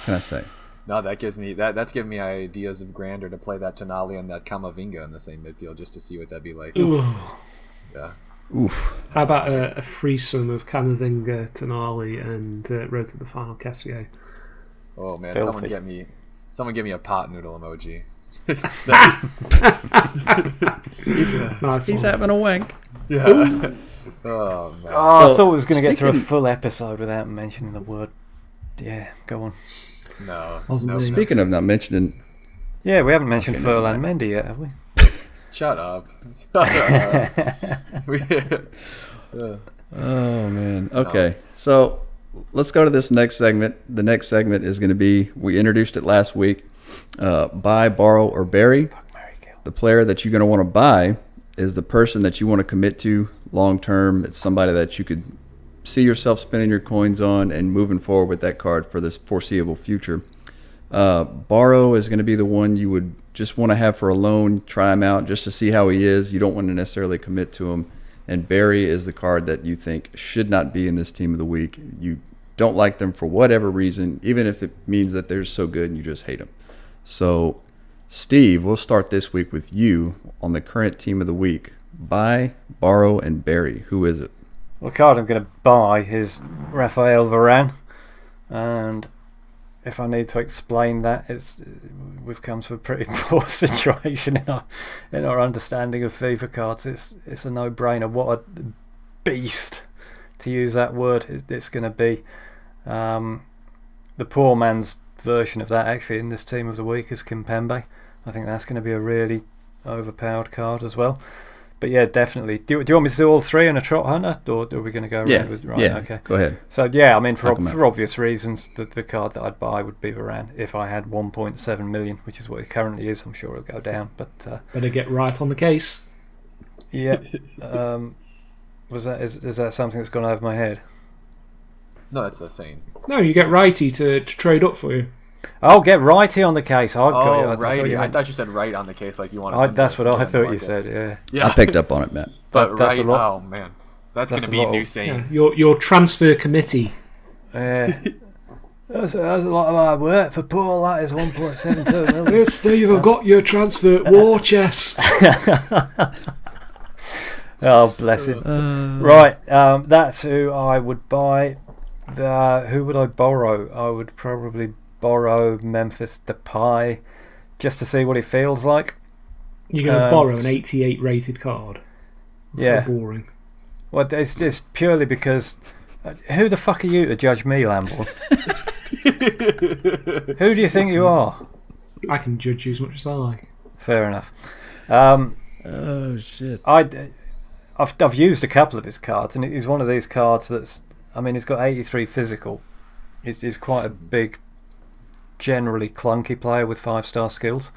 can I say? No, that's giving me ideas of grandeur to play that Tonali and that Camavinga in the same midfield just to see what that'd be like. Ooh. Yeah. Oof. How about a threesome of Camavinga, Tonali, and Road to the Final Kessier? Oh man, Filthy. someone give me a pot noodle emoji. He's having a wank. Yeah. Oh man. I thought we was going to get through a full episode without mentioning the word. Yeah, go on. No. Speaking of not mentioning, Yeah, we haven't mentioned Furlan Mendy yet, have we? Shut up. Oh man. Okay, so let's go to this next segment. The next segment is going to be, we introduced it last week, buy, borrow, or bury. The player that you're going to want to buy is the person that you want to commit to long term. It's somebody that you could see yourself spending your coins on and moving forward with that card for this foreseeable future. Borrow is going to be the one you would just want to have for a loan, try him out just to see how he is. You don't want to necessarily commit to him. And bury is the card that you think should not be in this team of the week. You don't like them for whatever reason, even if it means that they're so good and you just hate them. So, Steve, we'll start this week with you on the current team of the week. Buy, borrow, and bury. Who is it? The card I'm going to buy is Raphael Varane, and if I need to explain that, we've come to a pretty poor situation in our understanding of FIFA cards. It's a no-brainer. What a beast, to use that word, it's going to be. The poor man's version of that actually in this team of the week is Kimpembe. I think that's going to be a really overpowered card as well. But yeah, definitely. Do you want me to do all three in a trot hunter, or are we going to go around with? Right, yeah. Okay. Go ahead. So yeah, I mean, for obvious reasons, the card that I'd buy would be Varane. If I had 1.7 million, which is what it currently is, I'm sure it'll go down. But better get right on the case. Yeah. Is that something that's gone over my head? No, that's insane. No, you get Righty to trade up for you. Oh, get righty on the case. I've got you. Righty. I thought you said right on the case, like you wanted. That's what I thought you said. Yeah. I picked up on it, Matt. But that's right. a lot. Oh man, that's going to be a new saying. Yeah, your transfer committee. That's a lot of hard work for Paul. That is 1.72 million. Yes, Steve, I've got your transfer war chest. Oh, bless him. Right, that's who I would buy. Who would I borrow? I would probably borrow Memphis Depay just to see what he feels like. You're going to borrow an 88 rated card? Yeah. How boring. Well, it's purely because... who the fuck are you to judge me, Lamborn? Who do you think you are? I can judge you as much as I like. Fair enough. Oh, shit. I've used a couple of his cards, and he's one of these cards that's... I mean, he's got 83 physical. He's quite a big, generally clunky player with 5-star skills.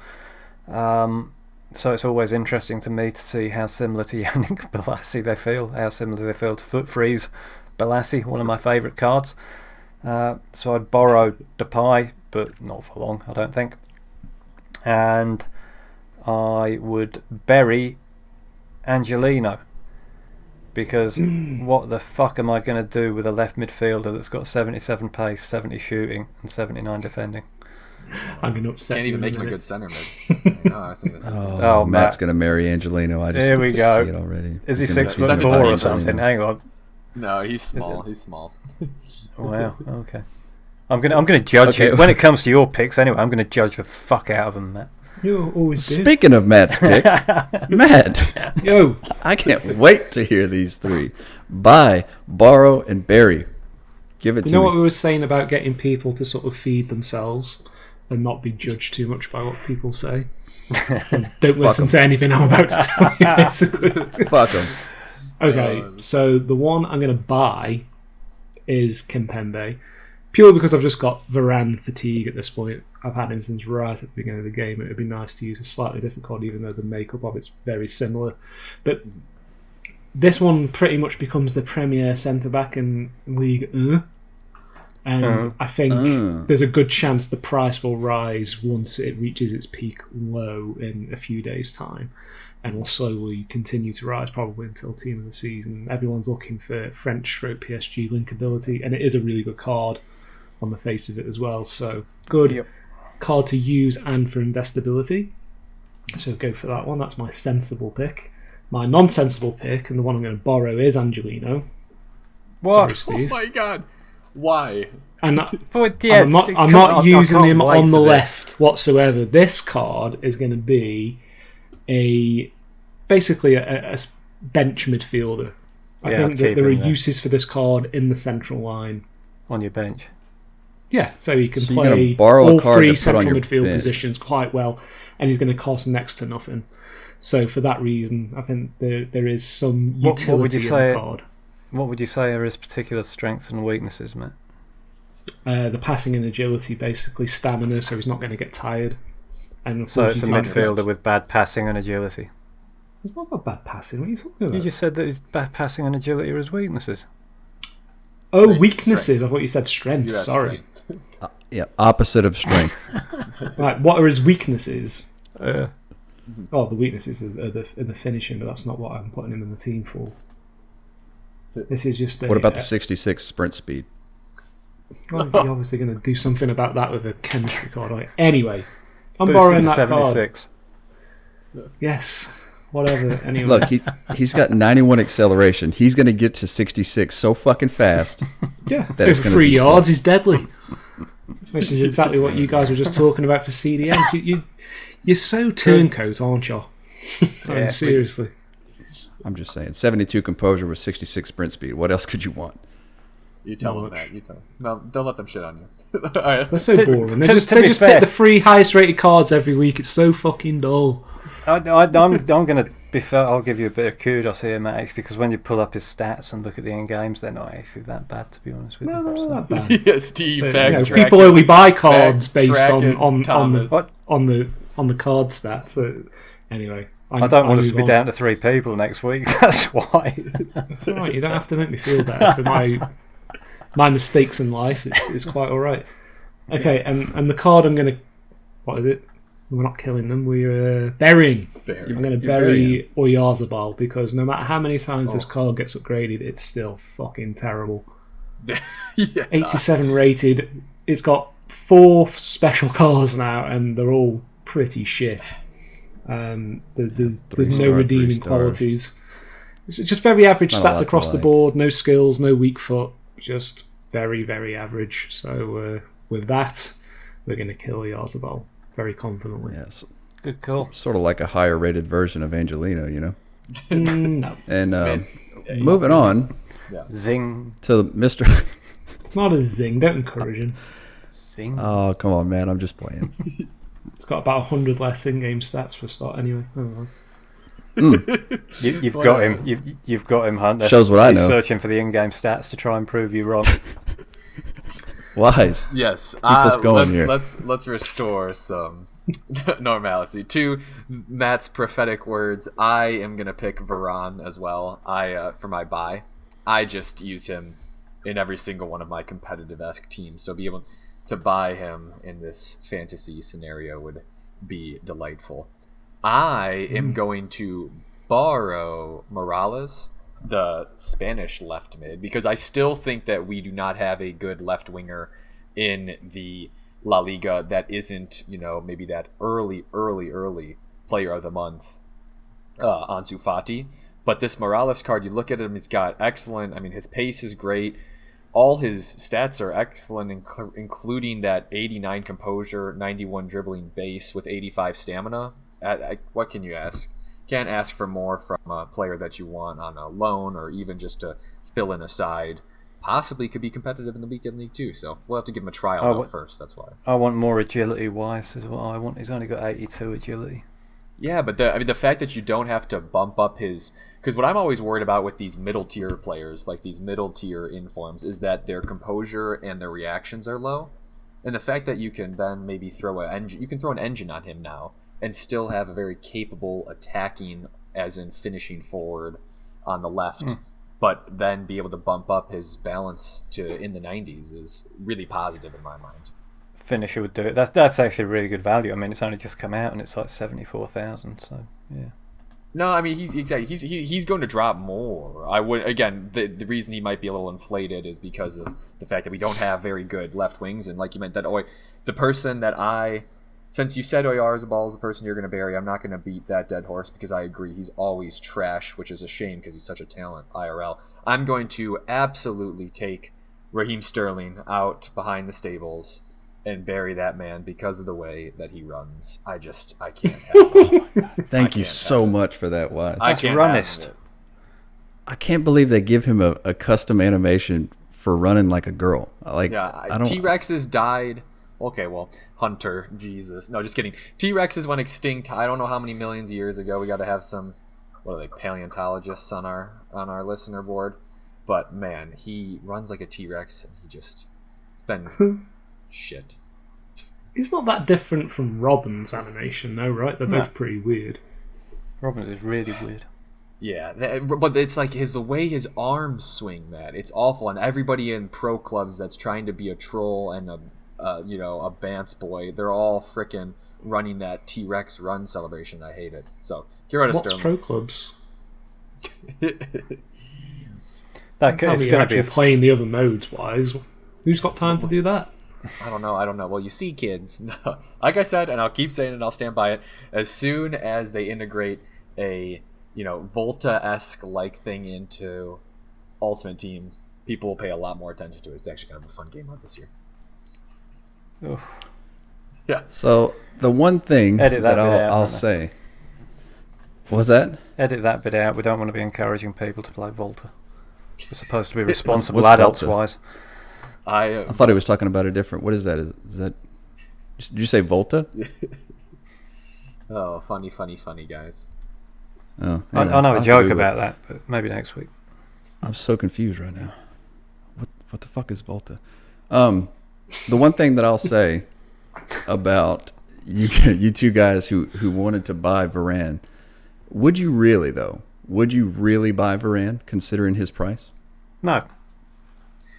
So it's always interesting to me to see how similar to Yannick Bolasie they feel, how similar they feel to Foot Freeze Bolasie, one of my favourite cards. So I'd borrow Depay, but not for long, I don't think. And I would bury Angelino, because what the fuck am I going to do with a left midfielder that's got 77 pace, 70 shooting, and 79 defending? I'm going to upset. Can't even you make him a minute. good center mid. I was thinking Matt's going to marry Angelino. I just Here we go. see it already. Is he He's gonna 6'4" marry or Angelino. something? Hang on. No, he's small. He's small. Wow. Okay. I'm gonna judge Okay. you when it comes to your picks. Anyway, I'm gonna judge the fuck out of them, Matt. You always do. Speaking of Matt's picks, Matt, Yo, I can't wait to hear these three. Buy, borrow, and bury. Give it to you know me. what we were saying about getting people to sort of feed themselves and not be judged too much by what people say? Don't listen to anything I'm about to tell you, basically. Fuck them. Okay, so the one I'm going to buy is Kimpembe, purely because I've just got Varane fatigue at this point. I've had him since right at the beginning of the game. It would be nice to use a slightly different card, even though the makeup of it's very similar. But this one pretty much becomes the premier centre-back in League 1. And I think there's a good chance the price will rise once it reaches its peak low in a few days' time, and will slowly continue to rise probably until team of the season. Everyone's looking for French/PSG linkability, and it is a really good card on the face of it as well. So good card to use and for investability. So go for that one. That's my sensible pick. My non-sensible pick, and the one I'm going to borrow, is Angelino. What? Sorry, Steve. Oh my god. Why? And Yeah, I'm not using him on the left whatsoever. This card is going to be basically a bench midfielder. I think that there are uses for this card in the central line. On your bench. Yeah, so he can So you're gonna play borrow a all card to three put on central your midfield bench. positions quite well, and he's going to cost next to nothing. So for that reason, I think there is some utility what would you in say? the card. What would you say are his particular strengths and weaknesses, Matt? The passing and agility, basically stamina, so he's not going to get tired. And So it's a unfortunately, midfielder with bad passing and agility. He's not got bad passing. What are you talking about? You just said that his bad passing and agility are his weaknesses. Oh, Nice weaknesses. strengths. I thought you said strengths. You have Sorry. strength. Yeah, opposite of strength. Right, what are his weaknesses? Yeah. Oh, the weaknesses are the finishing, but that's not what I'm putting him in the team for. This is just What about the 66 sprint speed? Well, you're obviously going to do something about that with a chemistry card. Right? Anyway, I'm Boosted borrowing to that card. 76. Yes, whatever. Anyway, Look, he's got 91 acceleration. He's going to get to 66 so fucking fast. yeah, that it's over gonna 3 be yards, slow. he's deadly. Which is exactly what you guys were just talking about for CDM. You're so turncoat, aren't you? I mean, seriously. I'm just saying. 72 composure with 66 sprint speed. What else could you want? You tell Not them much. that. You tell them. No, don't let them shit on you. All right. They're so boring. They to just be fair- pick the 3 highest rated cards every week. It's so fucking dull. I'm going to be fair. I'll give you a bit of kudos here, Matt, actually, because when you pull up his stats and look at the end games, they're not actually that bad, to be honest with No, you. they're So- not that bad. Yeah, Steve, But, backtracking. people only buy cards based Backtracking on Thomas. the card stats. So, anyway, I don't want us to move be on. down to 3 people next week. That's why. It's all right. You don't have to make me feel bad for my mistakes in life. It's quite all right. Okay, and the card I'm going to... What is it? We're not killing them. We're burying. I'm going to bury Oyarzabal because no matter how many times this card gets upgraded, it's still fucking terrible. 87 rated. It's got 4 special cards now, and they're all pretty shit. There's no redeeming qualities. It's just very average stats across the board. No skills, no weak foot. Just very, very average. So with that, we're going to kill Oyarzabal very confidently. Yes. Good call. Sort of like a higher rated version of Angelino, you know? No. And moving on Zing. to Mr. It's not a zing. Don't encourage him. Zing. Oh, come on, man. I'm just playing. It's got about 100 less in-game stats for a start anyway. I don't know. You've got him. You've got him, Hunter. Shows what I He's know. searching for the in-game stats to try and prove you wrong. Wise. Yes. Keep us going here. Let's restore some normalcy. To Matt's prophetic words, I am gonna pick Varane as well. For my buy, I just use him in every single one of my competitive-esque teams. So be able to buy him in this fantasy scenario would be delightful. I am going to borrow Morales, the Spanish left mid, because I still think that we do not have a good left winger in the La Liga that isn't, maybe that early player of the month, Ansu Fati. But this Morales card, you look at him, he's got excellent, his pace is great. All his stats are excellent, including that 89 composure, 91 dribbling base with 85 stamina. What can you ask? Can't ask for more from a player that you want on a loan or even just to fill in a side. Possibly could be competitive in the weekend league too. So we'll have to give him a trial first. That's why. I want more agility. Wise is what I want. He's only got 82 agility. Yeah, but the fact that you don't have to bump up his... Because what I'm always worried about with these middle-tier players, like these middle-tier informs, is that their composure and their reactions are low. And the fact that you can then maybe throw an engine on him now and still have a very capable attacking, as in finishing forward on the left, but then be able to bump up his balance to in the 90s is really positive in my mind. Finisher would do it. That's actually really good value. It's only just come out and it's like 74,000. So yeah. No, he's going to drop more. I would again. The reason he might be a little inflated is because of the fact that we don't have very good left wings, and like you meant that the person that since you said Oyarzabal is the person you're going to bury, I'm not going to beat that dead horse because I agree he's always trash, which is a shame because he's such a talent IRL. I'm going to absolutely take Raheem Sterling out behind the stables and bury that man because of the way that he runs. I can't have it. Thank you so much for that, Wise. I can't runnest. I can't believe they give him a custom animation for running like a girl. T-Rexes died. Okay, well, Hunter, Jesus. No, just kidding. T-Rexes went extinct. I don't know how many millions of years ago. We got to have some, paleontologists on our listener board. But man, he runs like a T-Rex, and it's been shit. He's not that different from Robin's animation, though, right? They're both pretty weird. Robin's is really weird. Yeah, but it's like the way his arms swing, that it's awful, and everybody in pro clubs that's trying to be a troll and a Bance boy, they're all frickin' running that T-Rex run celebration. I hate it. So get rid of Sterling. What's pro clubs? It's going to be playing the other modes. Wise, who's got time to do that? I don't know. Well, you see, kids. Like I said, and I'll keep saying it, and I'll stand by it. As soon as they integrate a Volta-esque like thing into Ultimate Team, people will pay a lot more attention to it. It's actually kind of a fun game out this year. Oof. Yeah. So the one thing that I'll say was that edit that bit out. We don't want to be encouraging people to play Volta. We're supposed to be responsible what's adults Volta? Wise. I thought he was talking about a different. What is that? Is that? Did you say Volta? Oh, funny, guys. Oh, I know a joke about that, but maybe next week. I'm so confused right now. What the fuck is Volta? The one thing that I'll say about you two guys who wanted to buy Varane, would you really though? Would you really buy Varane considering his price? No.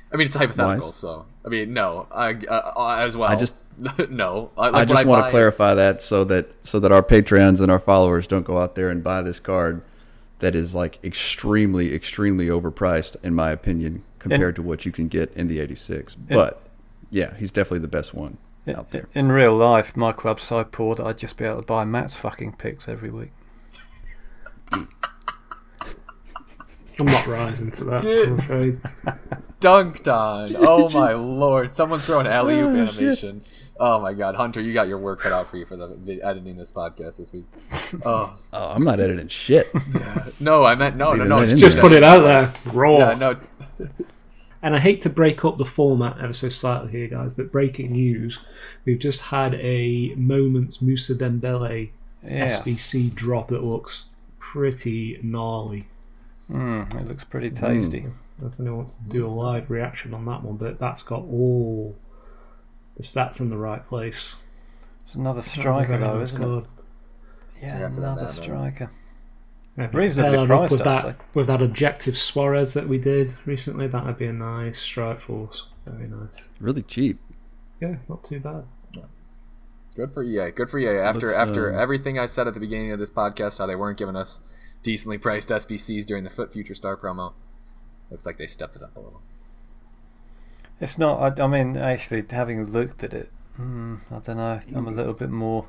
It's hypothetical, Wise? so I mean, no, as well. I just no. I just want to clarify that so that our Patreons and our followers don't go out there and buy this card that is like extremely, extremely overpriced, in my opinion, compared to what you can get in the 86. But yeah, he's definitely the best one out there. In real life, my club's so poor that I'd just be able to buy Matt's fucking picks every week. I'm not rising to that, I'm afraid. Dunked on. Oh my lord. Someone throw an alley-oop animation. Oh my god. Hunter, you got your work cut out for you for the editing this podcast this week. Oh, I'm not editing shit. no, I meant no. Just put it out there. Raw. Yeah, no. And I hate to break up the format ever so slightly here, guys, but breaking news. We've just had a Moments Moussa Dembele SBC drop that looks pretty gnarly. It looks pretty tasty. I don't know if anyone wants to do a live reaction on that one, but that's got all the stats in the right place. It's another striker, though, isn't it? Yeah, another striker. Yeah, reasonably priced, actually. With that objective Suarez that we did recently, that would be a nice strike force. Very nice. Really cheap. Yeah, not too bad. Good for EA. Good for EA. After everything I said at the beginning of this podcast, how they weren't giving us decently priced SBCs during the FUT Future Star promo, looks like they stepped it up a little. It's not. I mean, actually, having looked at it, I don't know. I'm a little bit more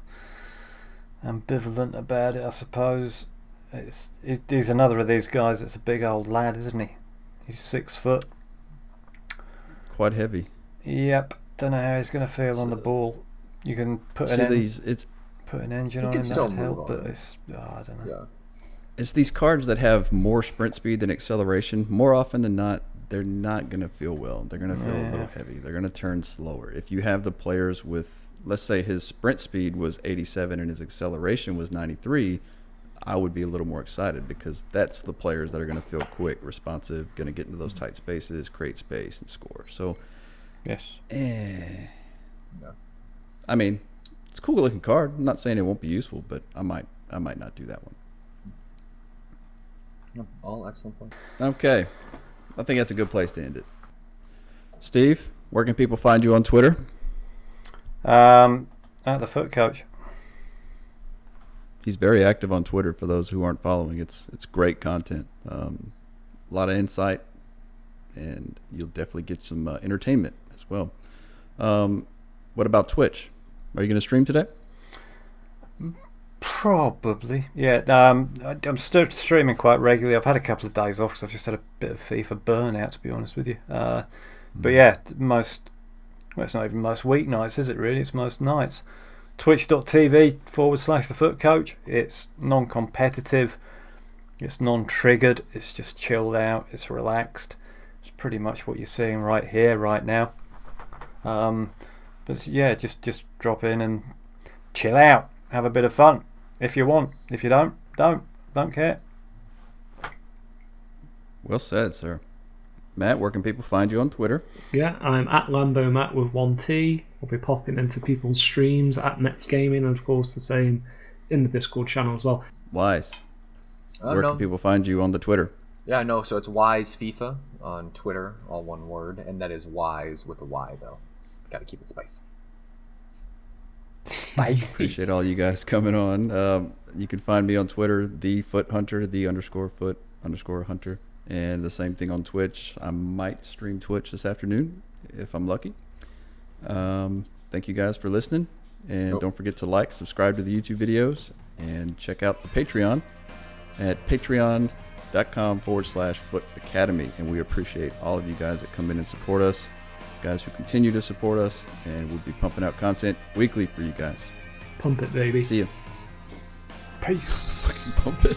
ambivalent about it, I suppose. He's another of these guys that's a big old lad, isn't he? He's 6 foot. Quite heavy. Yep. Don't know how he's going to feel on the ball. You can put an engine on him, that'd help, but I don't know. Yeah. It's these cards that have more sprint speed than acceleration. More often than not, they're not going to feel well. They're going to feel a little heavy. They're going to turn slower. If you have the players with, let's say his sprint speed was 87 and his acceleration was 93, I would be a little more excited because that's the players that are going to feel quick, responsive, going to get into those tight spaces, create space, and score. So, yes. I mean, it's a cool looking card. I'm not saying it won't be useful, but I might not do that one. All excellent points. Okay. I think that's a good place to end it. Steve, where can people find you on Twitter? At the FUT Coach. He's very active on Twitter for those who aren't following. It's great content. A lot of insight, and you'll definitely get some entertainment as well. What about Twitch? Are you going to stream today? Probably, yeah. I'm still streaming quite regularly. I've had a couple of days off because I've just had a bit of FIFA burnout, to be honest with you. But yeah, it's not even most weeknights, is it really? It's most nights. Twitch.tv/the FUT Coach. It's non-competitive. It's non-triggered. It's just chilled out. It's relaxed. It's pretty much what you're seeing right here, right now. But yeah, just drop in and chill out. Have a bit of fun if you want. If you don't care. Well said, sir. Matt, where can people find you on Twitter? Yeah, I'm at LamboMatt with 1T. I'll be popping into people's streams at Mets Gaming, and of course the same in the Discord channel as well. Wise. Where can people find you on the Twitter? Yeah, no, so it's Wise FIFA on Twitter, all one word, and that is Wise with a Y, though. Got to keep it spicy. Appreciate all you guys coming on. You can find me on Twitter, the FUT Hunter, _FUT_Hunter, and the same thing on Twitch. I might stream Twitch this afternoon if I'm lucky. Thank you guys for listening, and don't forget to like, subscribe to the YouTube videos, and check out the Patreon at patreon.com/FUT Academy. And we appreciate all of you guys that come in and support us, guys who continue to support us, and we'll be pumping out content weekly for you guys. Pump it, baby. See you. Peace. Fucking pump it.